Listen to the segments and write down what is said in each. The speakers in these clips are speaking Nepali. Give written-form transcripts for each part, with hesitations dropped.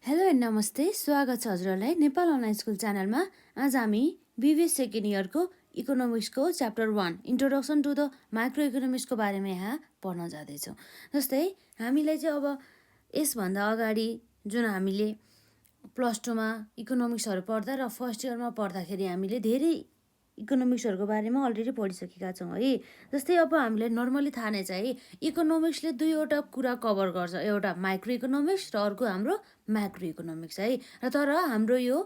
हेलो एन्ड नमस्ते, स्वागत छ हजुरहरूलाई नेपाल अनलाइन स्कुल च्यानलमा। आज हामी बिबिएस सेकेन्ड इयरको इकोनोमिक्सको chapter 1 introduction to the micro इकोनोमिक्सको बारेमा यहाँ पढ्न जाँदैछौँ। जस्तै हामीलाई चाहिँ अब यसभन्दा अगाडि जुन हामीले प्लस टूमा इकोनोमिक्सहरू पढ्दा र फर्स्ट इयरमा पढ्दाखेरि हामीले धेरै इकोनोमिक्सहरूको बारेमा अलरेडी पढिसकेका छौँ है। जस्तै अब हामीलाई नर्मली थाहा नै छ है, इकोनोमिक्सले दुईवटा कुरा कभर गर्छ, एउटा माइक्रो इकोनोमिक्स र अर्को हाम्रो म्याक्रो इकोनोमिक्स है। र तर हाम्रो यो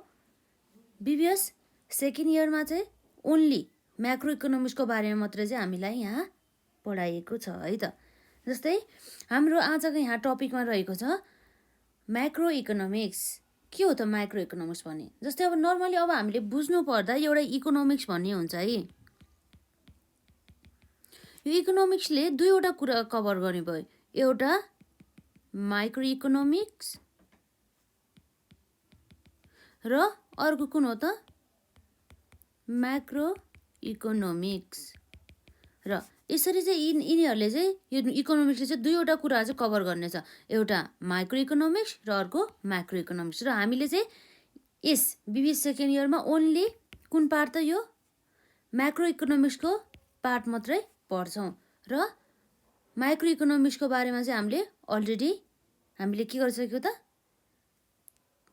बिबिएस सेकेन्ड इयरमा चाहिँ ओन्ली म्याक्रो इकोनोमिक्सको बारेमा मात्रै चाहिँ हामीलाई यहाँ पढाइएको छ है त। जस्तै हाम्रो आजको यहाँ टपिकमा रहेको छ म्याक्रो इकोनोमिक्स। के हो त माइक्रो इकोनोमिक्स भन्ने? जस्तै अब नर्मली अब हामीले बुझ्नु पर्दा एउटा इकोनोमिक्स भन्ने हुन्छ है। यो इकोनोमिक्सले दुईवटा कुरा कभर गर्ने भयो, एउटा माइक्रो इकोनोमिक्स र अर्को कुन हो त म्याक्रो इकोनोमिक्स। र यसरी चाहिँ यिनीहरूले चाहिँ यो इकोनोमिक्सले चाहिँ दुईवटा कुरा चाहिँ कभर गर्नेछ, एउटा माइक्रो इकोनोमिक्स र अर्को म्याक्रो इकोनोमिक्स। र हामीले चाहिँ यस बिबिएस सेकेन्ड इयरमा ओन्ली कुन पार्ट त यो म्याक्रो इकोनोमिक्सको पार्ट मात्रै पढ्छौँ। र माइक्रो इकोनोमिक्सको बारेमा चाहिँ हामीले के गरिसक्यो त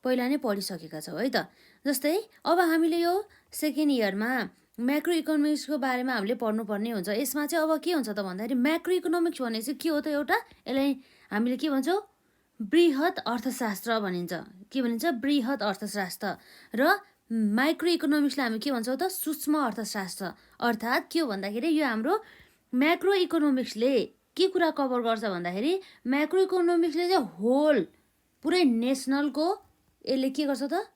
पहिला नै पढिसकेका छौँ है त। जस्तै अब हामीले यो सेकेन्ड इयरमा म्याक्रो इकोनोमिक्सको बारेमा हामीले पढ्नुपर्ने हुन्छ। यसमा चाहिँ अब के हुन्छ त भन्दाखेरि म्याक्रो इकोनोमिक्स भने चाहिँ के हो त, एउटा यसलाई हामीले के भन्छौँ बृहत अर्थशास्त्र भनिन्छ। के भनिन्छ? बृहत अर्थशास्त्र। र माइक्रो इकोनोमिक्सलाई हामी के भन्छौँ त सूक्ष्म अर्थशास्त्र। अर्थात् के हो भन्दाखेरि यो हाम्रो म्याक्रो इकोनोमिक्सले के कुरा कभर गर्छ भन्दाखेरि म्याक्रो इकोनोमिक्सले चाहिँ होल पुरै नेसनलको यसले के गर्छ त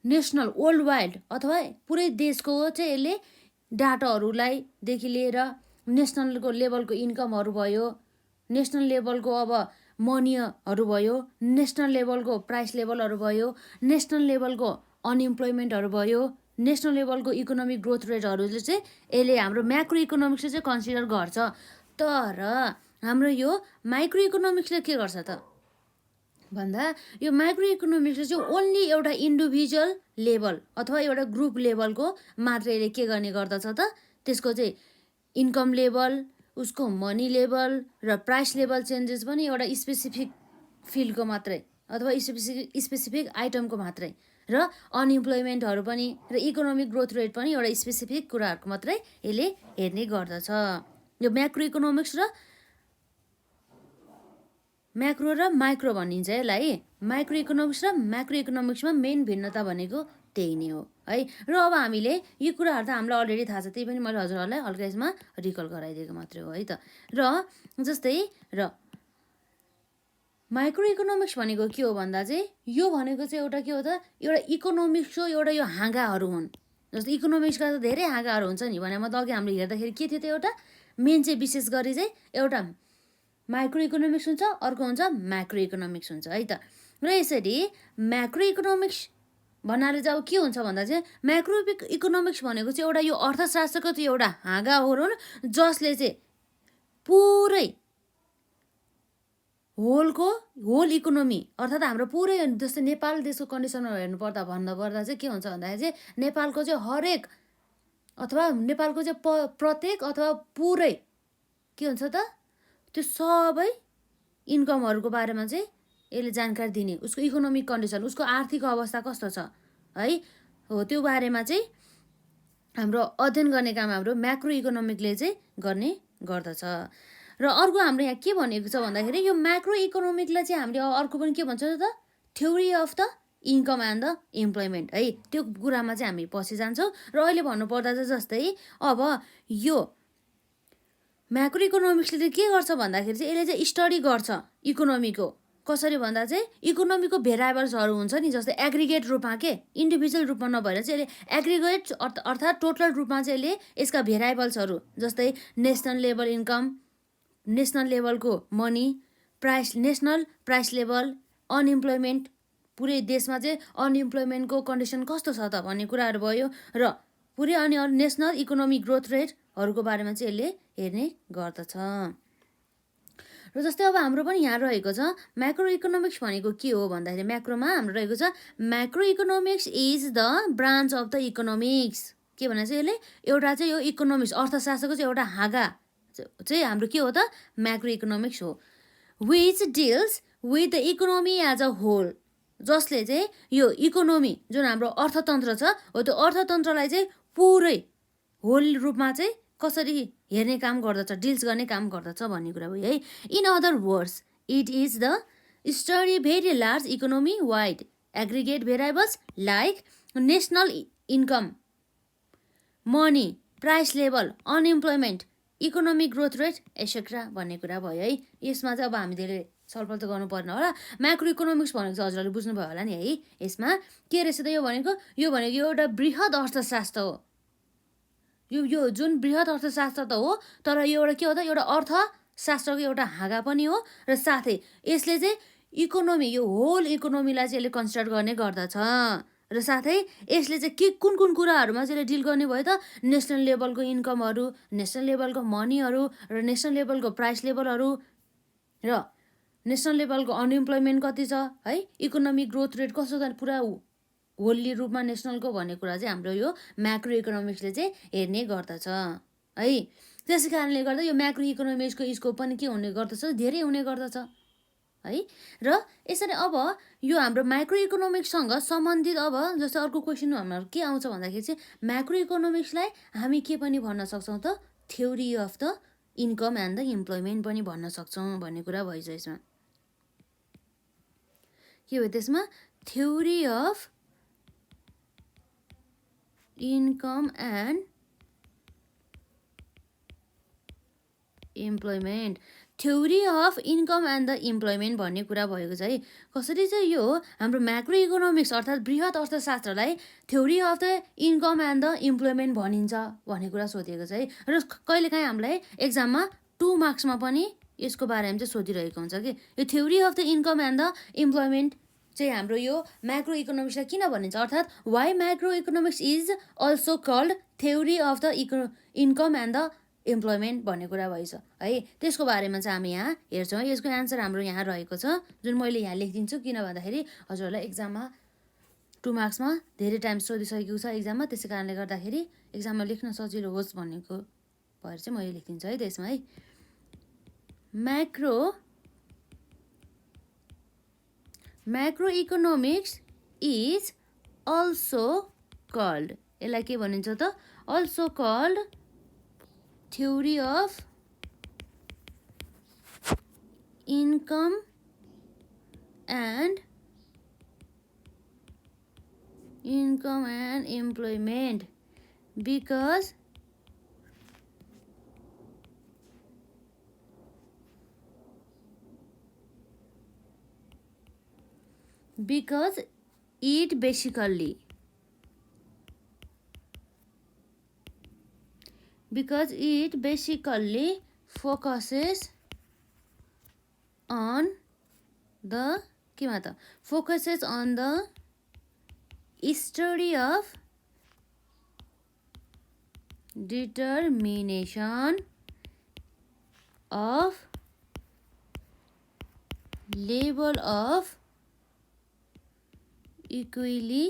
नेसनल वर्ल्ड वाइड अथवा पुरै देशको चाहिँ यसले डाटाहरूलाई देखि लिएर नेसनलको लेभलको इन्कमहरू भयो, नेसनल लेभलको अब मनीहरू भयो, नेसनल लेभलको प्राइस लेभलहरू भयो, नेसनल लेभलको अनइम्प्लोइमेन्टहरू भयो, नेसनल लेभलको इकोनोमिक ग्रोथ रेटहरू चाहिँ यसले हाम्रो म्याक्रो इकोनोमिक्सले चाहिँ कन्सिडर गर्छ। तर हाम्रो यो माइक्रो इकोनोमिक्सले के गर्छ त भन्दा यो माइक्रो इकोनोमिक्सले चाहिँ ओन्ली एउटा इन्डिभिजुअल लेभल अथवा एउटा ग्रुप लेभलको मात्र यसले के गर्ने गर्दछ त त्यसको चाहिँ इन्कम लेभल, उसको मनी लेभल र प्राइस लेभल चेन्जेस पनि एउटा स्पेसिफिक फिल्डको मात्रै अथवा स्पेसिफिक आइटमको मात्रै, र अनइम्प्लोइमेन्टहरू पनि र इकोनोमिक ग्रोथ रेट पनि एउटा स्पेसिफिक कुराहरूको मात्रै यसले हेर्ने गर्दछ। यो म्याक्रो इकोनोमिक्स र म्याक्रो र माइक्रो भनिन्छ यसलाई। माइक्रो इकोनोमिक्स र म्याक्रो इकोनोमिक्समा मेन भिन्नता भनेको त्यही नै हो है। र अब हामीले यो कुराहरू त हामीलाई अलरेडी थाहा छ, त्यही पनि मैले हजुरहरूलाई हल्का यसमा रिकल गराइदिएको मात्रै हो है त। र जस्तै माइक्रो इकोनोमिक्स भनेको के हो भन्दा चाहिँ यो भनेको चाहिँ एउटा के हो त एउटा इकोनोमिक्सको एउटा यो हाँगाहरू हुन्। जस्तै इकोनोमिक्सका त धेरै हाँगाहरू हुन्छ नि भने त अघि हामीले हेर्दाखेरि के थियो त एउटा मेन चाहिँ विशेष गरी चाहिँ एउटा माइक्रो इकोनोमिक्स हुन्छ, अर्को हुन्छ म्याक्रो इकोनोमिक्स हुन्छ है त। र यसरी म्याक्रो इकोनोमिक्स भन्नाले चाहिँ अब के हुन्छ भन्दा चाहिँ म्याक्रो इकोनोमिक्स भनेको चाहिँ एउटा यो अर्थशास्त्रको चाहिँ एउटा हाँगा हो जसले चाहिँ पुरै होल इकोनोमी अर्थात् हाम्रो पुरै जस्तै नेपाल देशको कन्डिसनमा हेर्नुपर्दा भन्नुपर्दा चाहिँ के हुन्छ भन्दाखेरि चाहिँ नेपालको चाहिँ हरेक अथवा नेपालको चाहिँ प्रत्येक अथवा पुरै के हुन्छ त त्यो सबै इन्कमहरूको बारेमा चाहिँ यसले जानकारी दिने, उसको इकोनोमिक कन्डिसन, उसको आर्थिक अवस्था कस्तो छ है हो त्यो बारेमा चाहिँ हाम्रो अध्ययन गर्ने काम हाम्रो म्याक्रो इकोनोमिकले चाहिँ गर्ने गर्दछ। र अर्को हाम्रो यहाँ के भनेको छ भन्दाखेरि यो म्याक्रो इकोनोमिकलाई चाहिँ हामीले अर्को पनि के भन्छ त theory of the income and the employment है, त्यो कुरामा चाहिँ हामी पछि जान्छौँ। र अहिले भन्नुपर्दा चाहिँ जस्तै अब यो म्याक्रो इकोनोमिक्सले के गर्छ भन्दाखेरि चाहिँ यसले चाहिँ स्टडी गर्छ इकोनोमीको। कसरी भन्दा चाहिँ इकोनोमीको भेरिएबल्सहरू हुन्छ नि, जस्तै एग्रिगेट रूपमा के इन्डिभिजुअल रूपमा नभएर चाहिँ यसले एग्रिगेट अर्थात् टोटल रूपमा चाहिँ यसले यसका भेरिएबल्सहरू जस्तै नेसनल लेभल इन्कम, नेसनल लेभलको money, national price level, unemployment, पुरै देशमा चाहिँ अनइम्प्लोइमेन्टको कन्डिसन कस्तो छ त भन्ने कुराहरू भयो, र पुरै नेसनल इकोनोमिक ग्रोथ रेटहरूको बारेमा चाहिँ यसले हेर्ने गर्दछ। र जस्तै अब हाम्रो पनि यहाँ रहेको छ म्याक्रो इकोनोमिक्स भनेको के हो भन्दाखेरि म्याक्रोमा हाम्रो रहेको छ macro economics is the branch of the economics. के भने चाहिँ यसले एउटा चाहिँ यो इकोनोमिक्स अर्थशास्त्रको चाहिँ एउटा हाँगा चाहिँ हाम्रो के हो त म्याक्रो इकोनोमिक्स हो। Which deals with the economy as a whole, जसले चाहिँ यो इकोनोमी जुन हाम्रो अर्थतन्त्र छ हो त्यो अर्थतन्त्रलाई चाहिँ पुरै होल रूपमा चाहिँ कसरी हेर्ने काम गर्दछ, डिल्स गर्ने काम गर्दछ भन्ने कुरा भयो है। In other words it is the study very large economy wide aggregate variables like national income, money, price level, unemployment, economic growth rate etcetera भन्ने कुरा भयो है। यसमा चाहिँ अब हामी धेरै छलफल त गर्नुपर्ने होला। म्याक्रो इकोनोमिक्स भनेको चाहिँ हजुरहरूले बुझ्नुभयो होला नि है। यसमा के रहेछ त यो भनेको एउटा बृहत अर्थशास्त्र हो। यो जुन बृहत अर्थशास्त्र त हो तर यो एउटा के हो त एउटा अर्थशास्त्रको एउटा हाँगा पनि हो र साथै यसले चाहिँ इकोनोमी यो होल इकोनोमीलाई चाहिँ यसले कन्सिडर गर्ने गर्दछ र साथै यसले चाहिँ कुन कुराहरूमा चाहिँ डिल गर्ने भयो त नेसनल लेभलको इन्कमहरू, नेसनल लेभलको मनीहरू र नेसनल लेभलको प्राइस लेभलहरू र नेसनल लेभलको अनइम्प्लोइमेन्ट कति छ है, इकोनोमिक ग्रोथ रेट कस्तो छ पुरा होल्ली रूपमा नेसनलको भन्ने कुरा चाहिँ हाम्रो यो म्याक्रो इकोनोमिक्सले चाहिँ हेर्ने गर्दछ है। त्यसै कारणले गर्दा यो म्याक्रो इकोनोमिक्सको स्कोप पनि के हुने गर्दछ धेरै हुने गर्दछ है। र यसरी अब यो हाम्रो माइक्रो इकोनोमिक्ससँग सम्बन्धित अब जस्तै अर्को क्वेसन हाम्रो के आउँछ भन्दाखेरि चाहिँ म्याक्रो इकोनोमिक्सलाई हामी के पनि भन्न सक्छौँ त theory of the income and the employment पनि भन्न सक्छौँ भन्ने कुरा भइछ। यसमा के हो त्यसमा theory of income and employment, theory of income and the employment भन्ने कुरा भएको छ है। कसरी चाहिँ यो हाम्रो म्याक्रो इकोनोमिक्स अर्थात् बृहत अर्थशास्त्रलाई theory of the income and the employment भनिन्छ भन्ने कुरा सोधिएको छ है। र कहिलेकाहीँ हामीलाई एक्जाममा 2 मार्क्समा पनि यसको बारेमा चाहिँ सोधिरहेको हुन्छ कि यो theory of the income and the employment चाहिँ हाम्रो यो म्याक्रो इकोनोमिक्सलाई किन भनिन्छ अर्थात् why macro economics is also called theory of the income and the employment भन्ने कुरा भएछ है। त्यसको बारेमा चाहिँ हामी यहाँ हेर्छौँ। यसको एन्सर हाम्रो यहाँ रहेको छ जुन मैले यहाँ लेखिदिन्छु किन भन्दाखेरि हजुरहरूलाई एक्जाममा 2 मार्क्समा धेरै टाइम सोधिसकेको छ एक्जाममा, त्यसै कारणले गर्दाखेरि एक्जाममा लेख्न सजिलो होस् भनेको भएर चाहिँ मैले लेखिदिन्छु है। त्यसमा है macro economics is also called, यसलाई के भनिन्छ त also called theory of income and employment because it basically focuses on the study of determination of level of equilibrium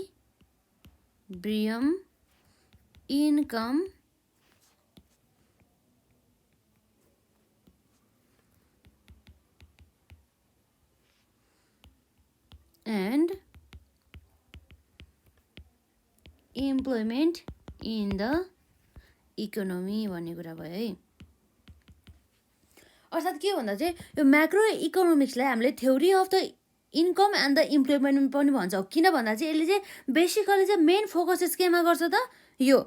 income and employment in the economy भन्ने कुरा भयो है। अर्थात् के भन्दा चाहिँ यो म्याक्रो इकोनोमिक्सलाई हामीले theory of the income and the employment पनि भन्छौँ। किन भन्दा चाहिँ यसले चाहिँ बेसिकली चाहिँ मेन फोकस चाहिँ केमा गर्छ त यो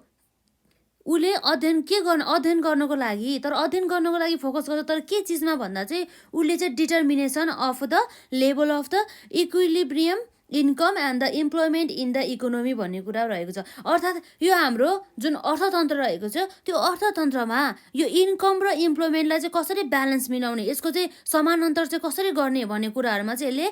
उसले अध्ययन गर्नको लागि फोकस गर्छ तर के चिजमा भन्दा चाहिँ उसले चाहिँ determination of the level of the equilibrium income and the employment in the economy भन्ने कुरा रहेको छ। अर्थात् यो हाम्रो जुन अर्थतन्त्र रहेको छ त्यो अर्थतन्त्रमा यो इन्कम र इम्प्लोइमेन्टलाई चाहिँ कसरी ब्यालेन्स मिलाउने, यसको चाहिँ समानान्तर चाहिँ कसरी गर्ने भन्ने कुराहरूमा चाहिँ यसले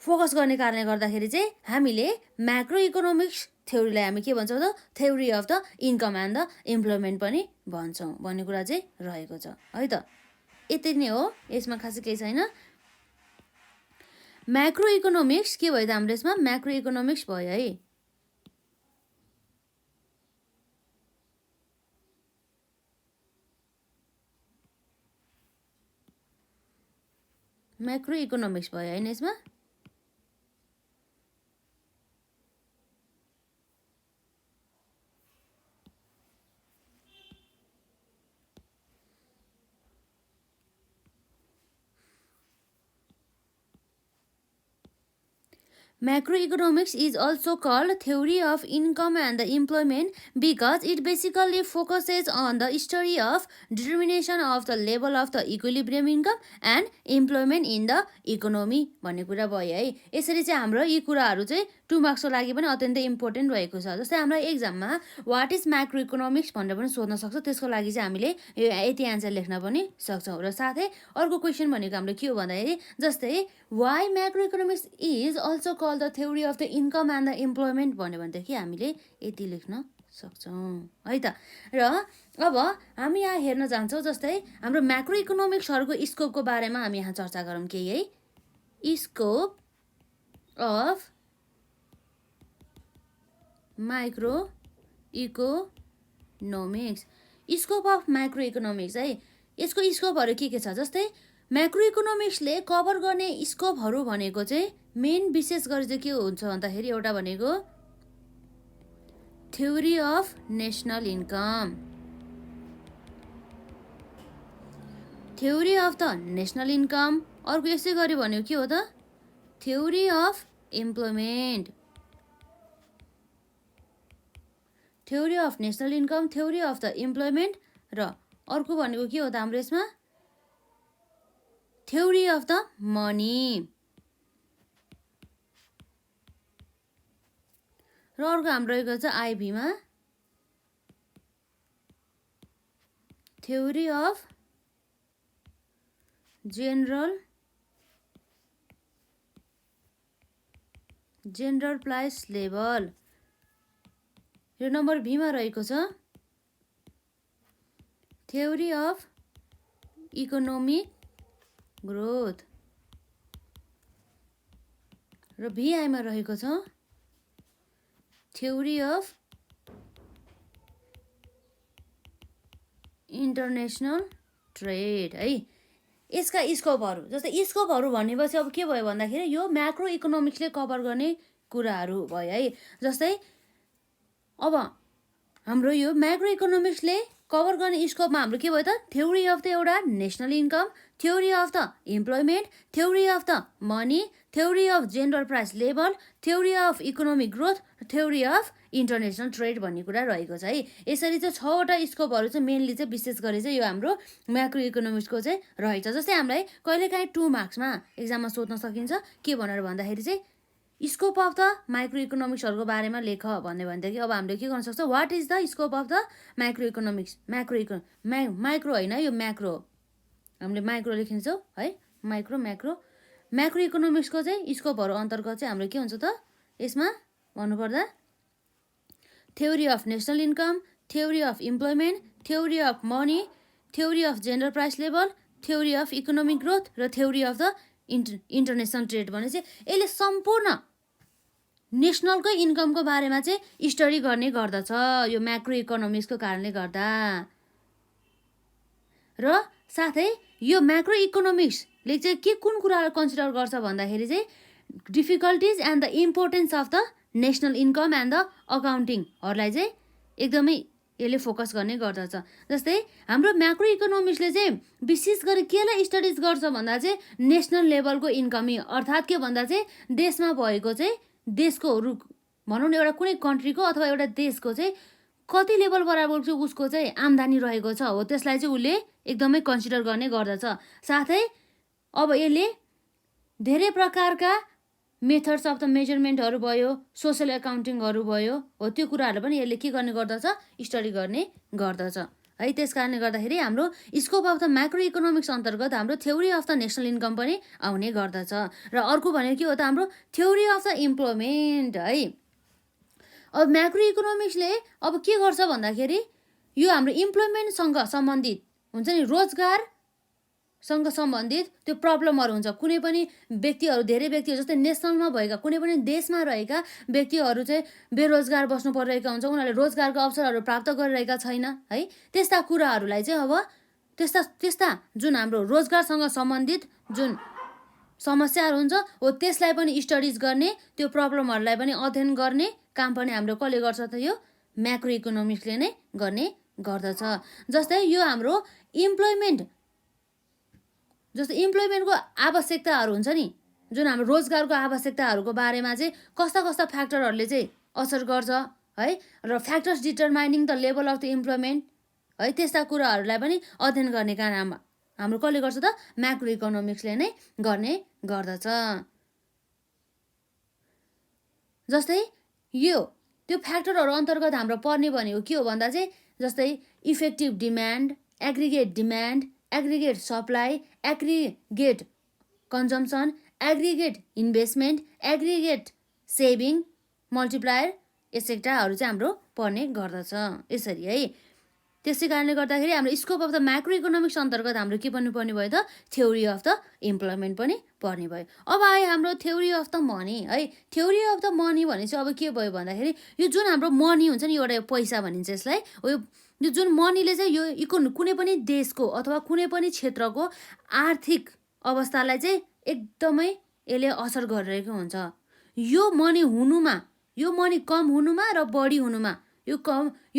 फोकस गर्ने कारणले गर्दाखेरि चाहिँ हामीले म्याक्रो इकोनोमिक्स थ्योरीलाई हामी के भन्छौँ त theory of the income and the employment पनि भन्छौँ भन्ने कुरा चाहिँ रहेको छ है त। यति नै हो, यसमा खासै केही छैन। म्याक्रो इकोनोमिक्स के भयो त हाम्रो यसमा म्याक्रो इकोनोमिक्स भयो है। म्याक्रो इकोनोमिक्स भयो होइन यसमा। Macroeconomics is also called theory of income and the employment because it basically focuses on the study of determination of the level of the equilibrium income and employment in the economy भन्ने कुरा भयो है। यसरी चाहिँ हाम्रो यी कुराहरू चाहिँ 2 मार्क्सको लागि पनि अत्यन्तै इम्पोर्टेन्ट रहेको छ। जस्तै हामीलाई एक्जाममा वाट इज म्याक्रो इकोनोमिक्स भनेर पनि सोध्न सक्छ, त्यसको लागि चाहिँ हामीले यति एन्सर लेख्न पनि सक्छौँ। र साथै अर्को क्वेसन भनेको हाम्रो के हो भन्दाखेरि जस्तै why macro economics is also call the theory of the income and the employment भन्यो भनेदेखि हामीले यति लेख्न सक्छौँ है त। र अब हामी यहाँ हेर्न जान्छौँ जस्तै हाम्रो म्याक्रो इकोनोमिक्सहरूको स्कोपको बारेमा हामी यहाँ चर्चा गरौँ केही है। Scope of micro economics, scope of micro economics है। यसको स्कोपहरू के छ जस्तै म्याक्रो इकोनोमिक्सले कभर गर्ने स्कोपहरू भनेको चाहिँ मेन विशेष गरी चाहिँ के हुन्छ भन्दाखेरि एउटा भनेको theory of national income, theory of the national income. अर्को यसै गरी भन्यो के हो त theory of employment, theory of national income, theory of the employment. र अर्को भनेको के हो त हाम्रो यसमा थ्योरी अफ द मनी। र अर्को हाम्रो रहेको छ आइभीमा theory of general price level. यो नम्बर भीमा रहेको छ थ्योरी अफ इकोनोमिक ग्रोथ। र भिआईमा रहेको छ थ्योरी अफ इन्टरनेसनल ट्रेड है। यसका स्कोपहरू जस्तै स्कोपहरू भनेपछि अब के भयो भन्दाखेरि यो म्याक्रो इकोनोमिक्सले कभर गर्ने कुराहरू भयो है। जस्तै अब हाम्रो यो म्याक्रो इकोनोमिक्सले कभर गर्ने स्कोपमा हाम्रो के भयो त थ्योरी अफ द एउटा national income, theory of the employment, theory of the money, theory of general price level, theory of economic growth, theory of international trade भन्ने कुरा रहेको छ है। यसरी चाहिँ 6वटा स्कोपहरू चाहिँ मेनली चाहिँ विशेष गरी चाहिँ यो हाम्रो म्याक्रो इकोनोमिक्सको चाहिँ रहेछ। जस्तै हामीलाई कहिलेकाहीँ 2 मार्क्समा एक्जाममा सोध्न सकिन्छ के भनेर भन्दाखेरि चाहिँ स्कोप अफ द माइक्रो इकोनोमिक्सहरूको बारेमा लेख भन्यो भनेदेखि अब हामीले के गर्न सक्छ what is the scope of the micro economics, micro होइन यो म्याक्रो, हामीले माइक्रो लेखिन्छौँ है। म्याक्रो इकोनोमिक्सको चाहिँ स्कोपहरू अन्तर्गत चाहिँ हाम्रो के हुन्छ त यसमा भन्नुपर्दा theory of national income, theory of employment, theory of money, theory of general price level, theory of economic growth र theory of the international trade भने चाहिँ यसले सम्पूर्ण नेसनलकै इन्कमको बारेमा चाहिँ स्टडी गर्ने गर्दछ यो म्याक्रो इकोनोमिक्सको कारणले गर्दा। र साथै यो म्याक्रो इकोनोमिक्सले चाहिँ के कुन कुरालाई कन्सिडर गर्छ भन्दाखेरि चाहिँ difficulties and the importance of the national income and the अकाउन्टिङहरूलाई चाहिँ एकदमै यसले फोकस गर्ने गर्दछ। जस्तै हाम्रो म्याक्रो इकोनोमिक्सले चाहिँ विशेष गरी केलाई स्टडिज गर्छ भन्दा चाहिँ नेसनल लेभलको इन्कम, अर्थात् के भन्दा चाहिँ देशमा भएको चाहिँ देशको भनौँ न एउटा कुनै कन्ट्रीको अथवा एउटा देशको चाहिँ कति लेभल बराबर चाहिँ उसको चाहिँ आम्दानी रहेको छ हो त्यसलाई चाहिँ उसले एकदमै कन्सिडर गर्ने गर्दछ। साथै अब यसले धेरै प्रकारका मेथड्स अफ द मेजरमेन्टहरू भयो, सोसल एकाउन्टिङहरू भयो हो त्यो कुराहरू पनि यसले के गर्ने गर्दछ स्टडी गर्ने गर्दछ है। त्यस कारणले गर्दाखेरि हाम्रो scope of the macro economics अन्तर्गत हाम्रो theory of the national income पनि आउने गर्दछ। र अर्को भनेको के हो त हाम्रो थ्योरी अफ द इम्प्लोयमेन्ट है। अब म्याक्रो इकोनोमिक्सले अब के गर्छ भन्दाखेरि यो हाम्रो इम्प्लोयमेन्टसँग सम्बन्धित हुन्छ नि रोजगार सँग सम्बन्धित त्यो प्रब्लमहरू हुन्छ। कुनै पनि व्यक्तिहरू, धेरै व्यक्तिहरू जस्तै नेसनलमा भएका कुनै पनि देशमा रहेका व्यक्तिहरू चाहिँ बेरोजगार बस्नु परिरहेका हुन्छ, उनीहरूले रोजगारको अवसरहरू प्राप्त गरिरहेका छैन है। त्यस्ता कुराहरूलाई चाहिँ अब त्यस्ता जुन हाम्रो रोजगारसँग सम्बन्धित जुन समस्याहरू हुन्छ हो त्यसलाई पनि स्टडिज गर्ने, त्यो प्रब्लमहरूलाई पनि अध्ययन गर्ने काम पनि हाम्रो कसले गर्छ त यो म्याक्रो इकोनोमिक्सले नै गर्ने गर्दछ। जस्तै यो हाम्रो इम्प्लोइमेन्टको आवश्यकताहरू हुन्छ नि, जुन हाम्रो रोजगारको आवश्यकताहरूको बारेमा चाहिँ कस्ता कस्ता फ्याक्टरहरूले चाहिँ असर गर्छ है, र factors determining the level of the employment है, त्यस्ता कुराहरूलाई पनि अध्ययन गर्ने काम हाम्रो कसले गर्छ त म्याक्रो इकोनोमिक्सले नै गर्ने गर्दछ। जस्तै त्यो फ्याक्टरहरू अन्तर्गत हाम्रो पर्ने भनेको के हो भन्दा चाहिँ जस्तै effective demand, aggregate supply, aggregate consumption, aggregate investment, aggregate saving, multiplier एसेक्ट्राहरू चाहिँ हाम्रो पर्ने गर्दछ यसरी है। त्यसै कारणले गर्दाखेरि हाम्रो scope of the macro economics अन्तर्गत हाम्रो के पनि पर्ने भयो त थ्योरी अफ द इम्प्लोइमेन्ट पनि पर्ने भयो। अब आयो हाम्रो थ्योरी अफ द मनी है। थ्योरी अफ द मनी भने चाहिँ अब के भयो भन्दाखेरि यो जुन हाम्रो मनी हुन्छ नि, एउटा पैसा भनिन्छ यसलाई, यो जुन मनीले चाहिँ यो कुनै पनि देशको अथवा कुनै पनि क्षेत्रको आर्थिक अवस्थालाई चाहिँ एकदमै यसले असर गरिरहेको हुन्छ। यो मनी कम हुनुमा र बढी हुनुमा, यो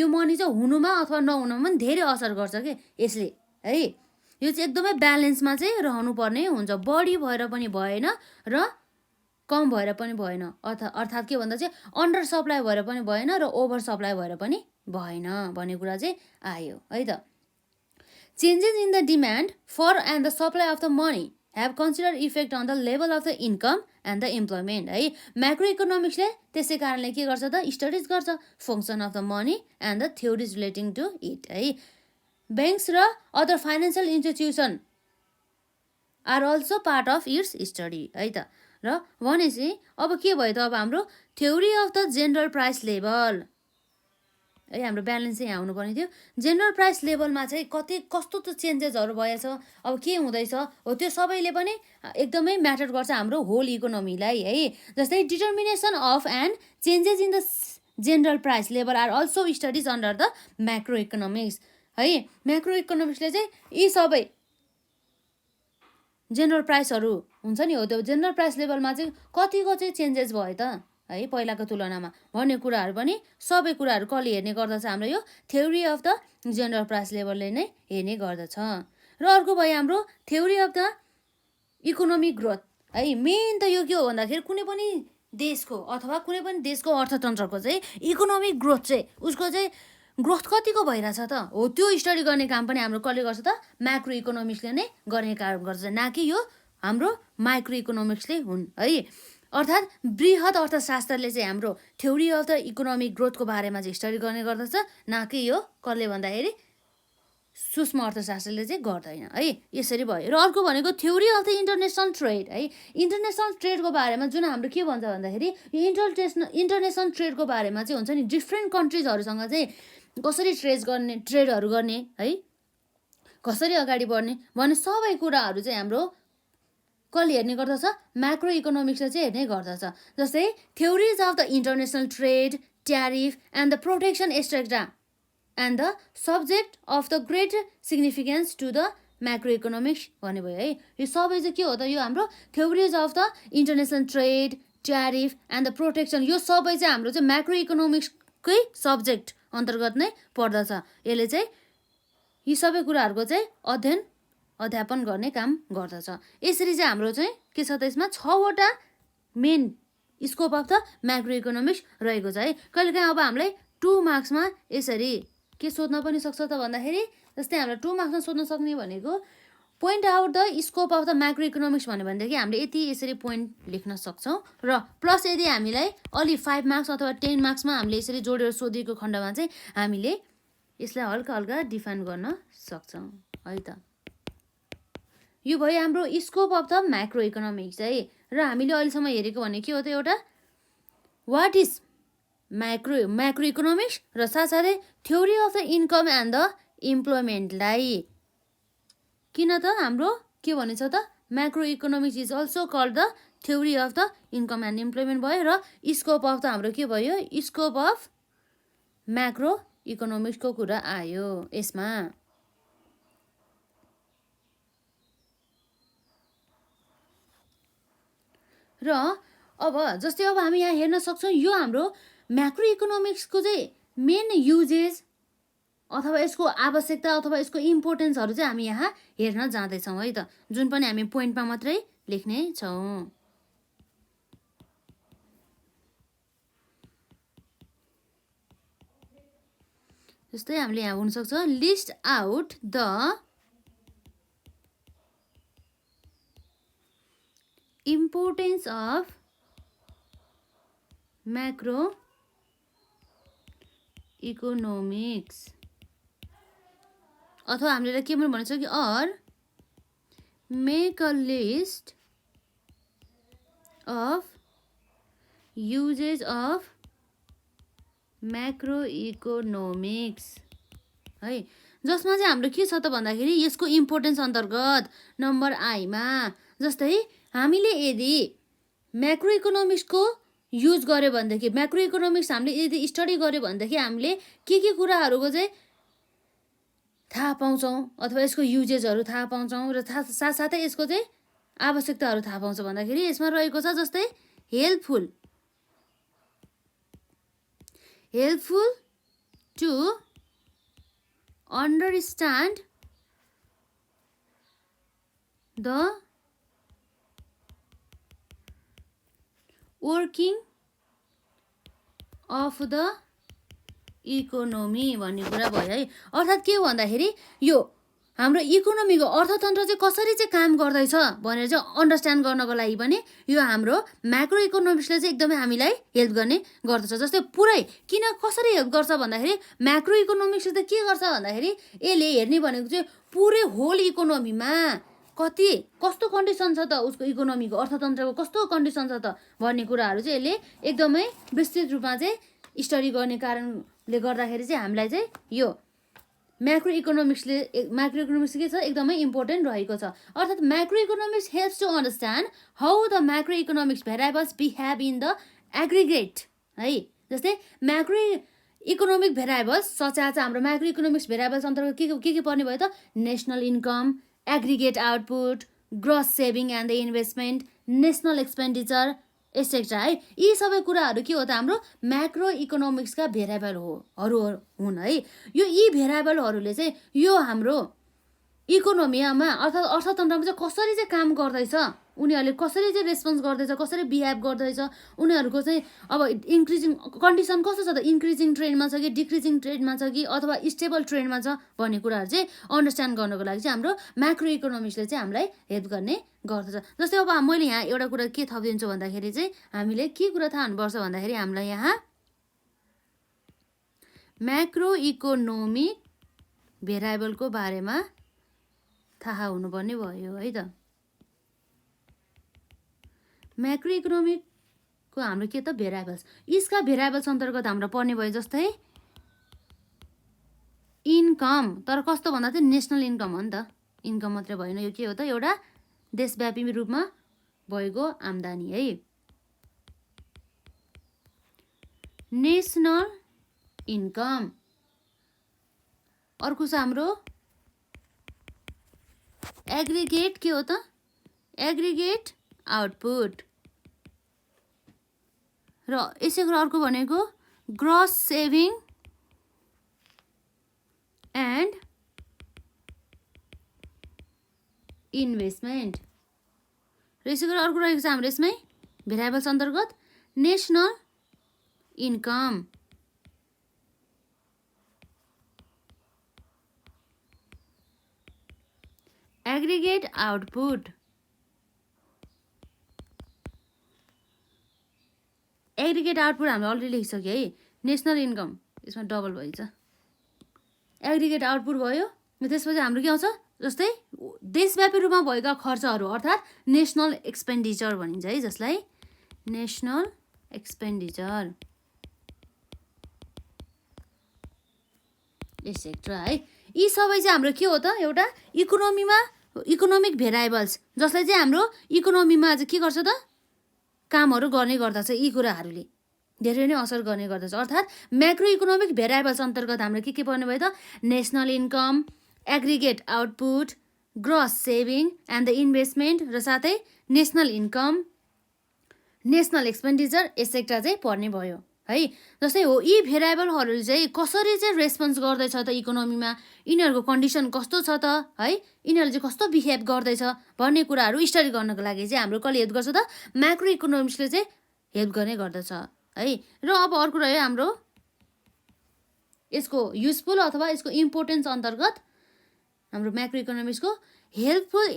मनी चाहिँ हुनुमा अथवा नहुनुमा पनि धेरै असर गर्छ कि यसले है। यो चाहिँ एकदमै ब्यालेन्समा चाहिँ रहनु पर्ने हुन्छ, बढी भएर पनि भएन र कम भएर पनि भएन, अर्थात् के भन्दा चाहिँ अन्डर सप्लाई भएर पनि भएन र ओभर सप्लाई भएर पनि भएन भन्ने कुरा चाहिँ आयो है त। Changes in the demand for and the supply of the money have considered effect on the level of the income and the employment है। म्याक्रो इकोनोमिक्सले त्यसै कारणले के गर्छ त स्टडिज गर्छ function of the money and the theories relating to it है। ब्याङ्क्स र other financial institution are also part of its study है त। र भनेपछि अब के भयो त अब हाम्रो theory of the general price level है, हाम्रो ब्यालेन्स चाहिँ यहाँ आउनुपर्ने थियो। जेनरल प्राइस लेभलमा चाहिँ कस्तो त चेन्जेसहरू भएछ, अब के हुँदैछ हो, त्यो सबैले पनि एकदमै म्याटर गर्छ हाम्रो होल इकोनोमीलाई है। जस्तै determination of and changes in the general price level are also studies under the macro economics है। म्याक्रो इकोनोमिक्सले चाहिँ यी सबै जेनरल प्राइसहरू हुन्छ नि हो, त्यो जेनरल प्राइस लेभलमा चाहिँ कतिको चाहिँ चेन्जेस भयो त है पहिलाको तुलनामा भन्ने कुराहरू पनि सबै कुराहरू कसले हेर्ने गर्दछ हाम्रो यो theory of the general price लेभलले नै हेर्ने गर्दछ। र अर्को भयो हाम्रो theory of the economic growth है। मेन त यो के हो भन्दाखेरि कुनै पनि देशको अथवा कुनै पनि देशको अर्थतन्त्रको चाहिँ इकोनोमिक ग्रोथ चाहिँ उसको चाहिँ ग्रोथ कतिको भइरहेछ त हो, त्यो स्टडी गर्ने काम पनि हाम्रो कसले गर्छ त म्याक्रो इकोनोमिक्सले नै गर्ने काम गर्छ, न कि यो हाम्रो माइक्रो इकोनोमिक्सले हुन् है। अर्थात् बृहत अर्थशास्त्रले चाहिँ हाम्रो थ्योरी अफ द इकोनोमिक ग्रोथको बारेमा चाहिँ स्टडी गर्ने गर्दछ, न कि यो कसले भन्दाखेरि सूक्ष्म अर्थशास्त्रले चाहिँ गर्दैन है। यसरी भयो। र अर्को भनेको theory of the international trade है। इन्टरनेसनल ट्रेडको बारेमा जुन हाम्रो के भन्छ भन्दाखेरि यो इन्टरनेसनल ट्रेडको बारेमा चाहिँ हुन्छ नि डिफ्रेन्ट कन्ट्रिजहरूसँग चाहिँ कसरी ट्रेडहरू गर्ने है, कसरी अगाडि बढ्ने भन्ने सबै कुराहरू चाहिँ हाम्रो कसले हेर्ने गर्दछ म्याक्रो इकोनोमिक्सले चाहिँ हेर्ने गर्दछ। जस्तै theories of the international trade, tariff and the protection etcetera and the subject of the great significance to the macro economics भन्ने भयो है। यो सबै चाहिँ के हो त यो हाम्रो theories of the international trade, tariff and the protection, यो सबै चाहिँ हाम्रो चाहिँ म्याक्रो इकोनोमिक्सकै सब्जेक्ट अन्तर्गत नै पर्दछ। यसले चाहिँ यी सबै कुराहरूको चाहिँ अध्यापन गर्ने काम गर्दछ। यसरी चाहिँ हाम्रो चाहिँ के छ त यसमा 6वटा main scope of the macro economics रहेको छ है। कहिलेकाहीँ अब हामीलाई 2 मार्क्समा यसरी के सोध्न पनि सक्छ त भन्दाखेरि जस्तै हाम्रो 2 मार्क्समा सोध्न सक्ने भनेको point out the scope of the macro economics भन्यो भनेदेखि हामीले यति यसरी पोइन्ट लेख्न सक्छौँ, र प्लस यदि हामीलाई अलि 5 मार्क्स अथवा 10 मार्क्समा हामीले यसरी जोडेर सोधेको खण्डमा चाहिँ हामीले यसलाई हल्का हल्का डिफाइन गर्न सक्छौँ है त। यो भयो हाम्रो scope of the macro economics है। र हामीले अहिलेसम्म हेरेको भने के हो त एउटा वाट इज म्याक्रो इकोनोमिक्स र साथसाथै theory of the income and the इम्प्लोइमेन्टलाई किन त हाम्रो के भनिन्छ त macro economics is also called the theory of the income and employment भयो र स्कोप अफ त हाम्रो के भयो स्कोप अफ म्याक्रो इकोनोमिक्सको कुरा आयो यसमा। र अब जस्तै अब हामी यहाँ हेर्न सक्छौँ यो हाम्रो म्याक्रो इकोनोमिक्सको चाहिँ मेन युजेस अथवा यसको आवश्यकता अथवा यसको इम्पोर्टेन्सहरू चाहिँ हामी यहाँ हेर्न जाँदैछौँ है त, जुन पनि हामी पोइन्टमा मात्रै लेख्ने छौँ। जस्तै हामीले यहाँ हुनसक्छ list out the importance of macro economics अथवा हामीले के पनि भन्छ कि or make a list of uses of macro economics है, जसमा चाहिँ हाम्रो के छ त भन्दाखेरि यसको इम्पोर्टेन्स अन्तर्गत नम्बर आईमा जस्तै हामीले यदि म्याक्रो इकोनोमिक्सको युज गर्यो भनेदेखि म्याक्रो इकोनोमिक्स हामीले यदि स्टडी गर्यो भनेदेखि हामीले के कुराहरूको चाहिँ थाहा पाउँछौँ अथवा यसको युजेसहरू थाहा पाउँछौँ र साथसाथै यसको चाहिँ आवश्यकताहरू थाहा पाउँछ भन्दाखेरि यसमा रहेको छ जस्तै helpful to understand the working of the economy भन्ने कुरा भयो है। अर्थात् के भन्दाखेरि यो हाम्रो इकोनोमीको अर्थतन्त्र चाहिँ कसरी चाहिँ काम गर्दैछ भनेर चाहिँ अन्डरस्ट्यान्ड गर्नको लागि पनि यो हाम्रो म्याक्रो इकोनोमिक्सले चाहिँ एकदमै हामीलाई हेल्प गर्ने गर्दछ। जस्तै पुरै किन कसरी हेल्प गर्छ भन्दाखेरि म्याक्रो इकोनोमिक्सले त के गर्छ भन्दाखेरि यसले हेर्ने भनेको चाहिँ पुरै होल इकोनोमीमा कस्तो कन्डिसन छ त उसको इकोनोमीको अर्थतन्त्रको कस्तो कन्डिसन छ त भन्ने कुराहरू चाहिँ यसले एकदमै विस्तृत रूपमा चाहिँ स्टडी गर्ने कारणले गर्दाखेरि चाहिँ हामीलाई चाहिँ यो म्याक्रो इकोनोमिक्स के छ एकदमै इम्पोर्टेन्ट रहेको छ। अर्थात् macro economics helps to understand how the macro economics variables behave in the aggregate है। जस्तै macro economic variables such as हाम्रो म्याक्रो इकोनोमिक्स भेरिएबल्स अन्तर्गत के पर्ने भयो त national income, aggregate output, gross saving and the investment, national expenditure etcetera है। यी सबै कुराहरू के हो त हाम्रो म्याक्रो इकोनोमिक्सका भेरिएबलहरू हुन् है। यी भेरिएबलहरूले चाहिँ यो हाम्रो इकोनोमीमा अर्थात् अर्थतन्त्रमा चाहिँ कसरी चाहिँ काम गर्दैछ, उनीहरूले कसरी चाहिँ रेस्पोन्स गर्दैछ, कसरी बिहेभ गर्दैछ, उनीहरूको चाहिँ अब इन्क्रिजिङ कन्डिसन कस्तो छ त इन्क्रिजिङ ट्रेन्डमा छ कि डिक्रिजिङ ट्रेन्डमा छ कि अथवा स्टेबल ट्रेन्डमा छ भन्ने कुराहरू चाहिँ अन्डरस्ट्यान्ड गर्नको लागि चाहिँ हाम्रो म्याक्रो इकोनोमिक्सले चाहिँ हामीलाई हेल्प गर्ने गर्दछ। जस्तै अब मैले यहाँ एउटा कुरा के थपिदिन्छु भन्दाखेरि चाहिँ हामीले के कुरा थाहा हुनुपर्छ भन्दाखेरि हामीलाई यहाँ म्याक्रो इकोनोमिक भेरिएबलको बारेमा थाहा हुनुपर्ने भयो है त। म्याक्रो इकोनोमिकको हाम्रो के त भेरिएबल्स, यसका भेरिएबल्स अन्तर्गत हाम्रो पर्ने भयो जस्तै इन्कम, तर कस्तो भन्दा चाहिँ नेसनल इन्कम हो नि त, इन्कम मात्रै भएन, यो के हो त एउटा देशव्यापी रूपमा भएको आम्दानी है। नेसनल इन्कम, अर्को छ हाम्रो एग्रिगेट, के हो त एग्रिगेट आउटपुट, र यसै गरी अर्को भनेको ग्रस सेभिङ एन्ड इन्भेस्टमेन्ट, र यसै गरी अर्को रहेको छ हाम्रो यसमै भेरिएबल्स अन्तर्गत national income, aggregate output, aggregate output हामीले अलरेडी लेखिसक्यो है। नेसनल इन्कम यसमा डबल भइन्छ, एग्रिगेट आउटपुट भयो। त्यसपछि हाम्रो के आउँछ जस्तै देशव्यापी रूपमा भएका खर्चहरू अर्थात् नेसनल एक्सपेन्डिचर भनिन्छ है, जसलाई नेसनल एक्सपेन्डिचर एसेट्रा है। यी सबै चाहिँ हाम्रो के हो त एउटा इकोनोमीमा इकोनोमिक भेरिएबल्स जसले चाहिँ हाम्रो इकोनोमीमा चाहिँ के गर्छ त कामहरू गर्ने गर्दछ। यी कुराहरूले धेरै नै असर गर्ने गर्दछ। अर्थात् म्याक्रो इकोनोमिक भेरिएबल्स अन्तर्गत हाम्रो के पर्ने भयो त national income, aggregate output, gross saving and the investment र साथै national income, national expenditure etcetera चाहिँ पर्ने भयो है। जस्तै हो यी भेरिएबलहरूले चाहिँ कसरी चाहिँ रेस्पोन्स गर्दैछ त इकोनोमीमा, यिनीहरूको कन्डिसन कस्तो छ त है, यिनीहरूले चाहिँ कस्तो बिहेभ गर्दैछ भन्ने कुराहरू स्टडी गर्नको लागि चाहिँ हाम्रो कसले हेल्प गर्छ त म्याक्रो इकोनोमिक्सले चाहिँ हेल्प गर्ने गर्दछ है। र अब अर्को रह्यो हाम्रो यसको युजफुल अथवा यसको इम्पोर्टेन्स अन्तर्गत हाम्रो म्याक्रो इकोनोमिक्सको हेल्पफुल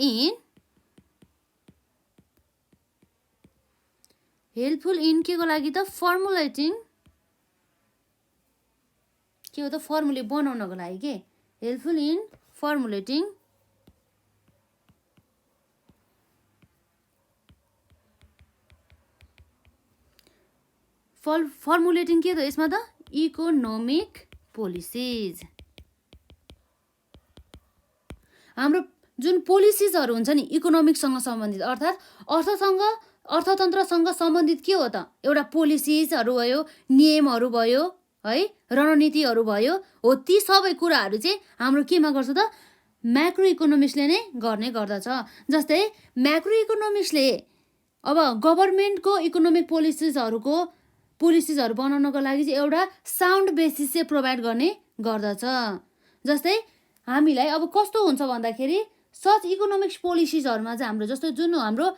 इन के को लागि त फर्मुलेटिङ, के हो त फर्मुले बनाउनको लागि के हेल्पफुल इन फर्मुलेटिङ के त यसमा त इकोनोमिक पोलिसिज। हाम्रो जुन पोलिसिजहरू हुन्छ नि इकोनोमिक्ससँग सम्बन्धित अर्थात् अर्थतन्त्रसँग सम्बन्धित के हो त एउटा पोलिसिजहरू भयो, नियमहरू भयो है, रणनीतिहरू भयो, हो ती सबै कुराहरू चाहिँ हाम्रो केमा गर्छ त म्याक्रो इकोनोमिक्सले नै गर्ने गर्दछ। जस्तै म्याक्रो इकोनोमिक्सले अब गभर्मेन्टको इकोनोमिक पोलिसिजहरू बनाउनको लागि चाहिँ एउटा साउन्ड बेसिस चाहिँ प्रोभाइड गर्ने गर्दछ। जस्तै हामीलाई अब कस्तो हुन्छ भन्दाखेरि सच इकोनोमिक्स पोलिसिजहरूमा चाहिँ हाम्रो जस्तो जुन हाम्रो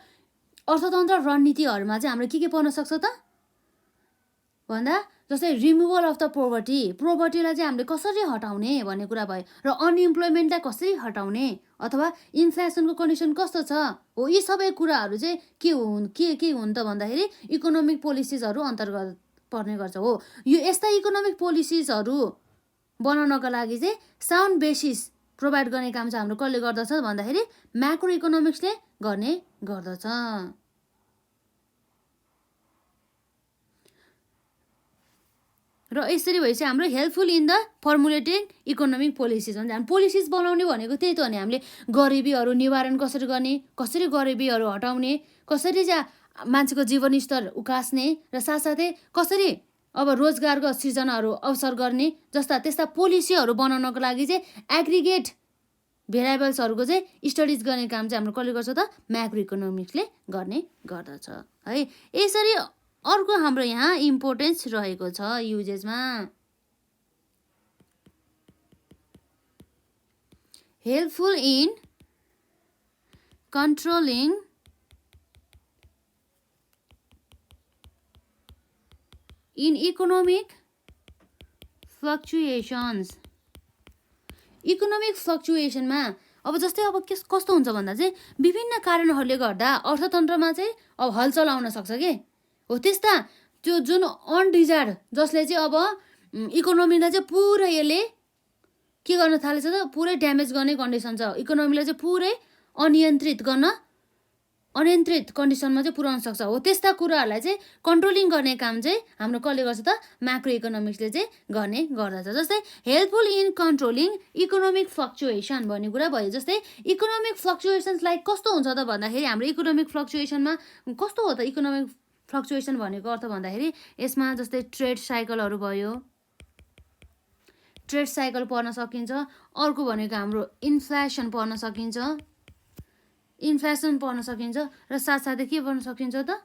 अर्थतन्त्र रणनीतिहरूमा चाहिँ हाम्रो के पर्न सक्छ त भन्दा जस्तै रिमुभल अफ द पोभर्टीलाई चाहिँ हामीले कसरी हटाउने भन्ने कुरा भयो, र अनइम्प्लोइमेन्टलाई कसरी हटाउने अथवा इन्फ्लेसनको कन्डिसन कस्तो छ, हो यी सबै कुराहरू चाहिँ के हुन् त भन्दाखेरि इकोनोमिक पोलिसिजहरू अन्तर्गत पर्ने गर्छ। हो यो यस्ता इकोनोमिक पोलिसिजहरू बनाउनको लागि चाहिँ साउन्ड बेसिस प्रोभाइड गर्ने काम चाहिँ हाम्रो कसले गर्दछ भन्दाखेरि म्याक्रो इकोनोमिक्सले गर्ने गर्दछ। र यसरी भएपछि हाम्रो helpful in the formulating economic policies हुन्छ। हामी पोलिसिज बनाउने भनेको त्यही त हो नि, हामीले गरिबीहरू निवारण कसरी गर्ने, कसरी गरिबीहरू हटाउने, कसरी चाहिँ मान्छेको जीवनस्तर उकास्ने र साथसाथै कसरी अब रोजगारको सृजनाहरू अवसर गर्ने जस्ता त्यस्ता पोलिसीहरू बनाउनको लागि चाहिँ एग्रिगेट भेरिएबल्सहरूको चाहिँ स्टडिज गर्ने काम चाहिँ हाम्रो कसले गर्छ त म्याक्रो इकोनोमिक्सले गर्ने गर्दछ है। यसरी अर्को हाम्रो यहाँ इम्पोर्टेन्स रहेको छ युजेसमा helpful in controlling in economic fluctuations. Economic फ्लक्चुएसनमा अब जस्तै अब कस्तो हुन्छ भन्दा चाहिँ विभिन्न कारणहरूले गर्दा अर्थतन्त्रमा चाहिँ अब हलचल आउन सक्छ के हो, त्यस्ता त्यो जुन अनडिजायर्ड जसले चाहिँ अब इकोनोमीलाई चाहिँ पुरै यसले के गर्न थालेछ त पुरै ड्यामेज गर्ने कन्डिसन छ, इकोनोमीलाई चाहिँ पुरै अनियन्त्रित कन्डिसनमा चाहिँ पुर्याउन सक्छ। हो त्यस्ता कुराहरूलाई चाहिँ कन्ट्रोलिङ गर्ने काम चाहिँ हाम्रो कसले गर्छ त म्याक्रो इकोनोमिक्सले चाहिँ गर्ने गर्दछ। जस्तै helpful in controlling economic fluctuation भन्ने कुरा भयो। जस्तै इकोनोमिक फ्लक्चुएसन्सलाई कस्तो हुन्छ त भन्दाखेरि हाम्रो इकोनोमिक फ्लक्चुएसनमा कस्तो हो त इकोनोमिक फ्लक्चुएसन भनेको अर्थ भन्दाखेरि यसमा जस्तै ट्रेड साइकलहरू भयो, ट्रेड साइकल पढ्न सकिन्छ। अर्को भनेको हाम्रो इन्फ्लेसन पढ्न सकिन्छ र साथसाथै के पढ्न सकिन्छ त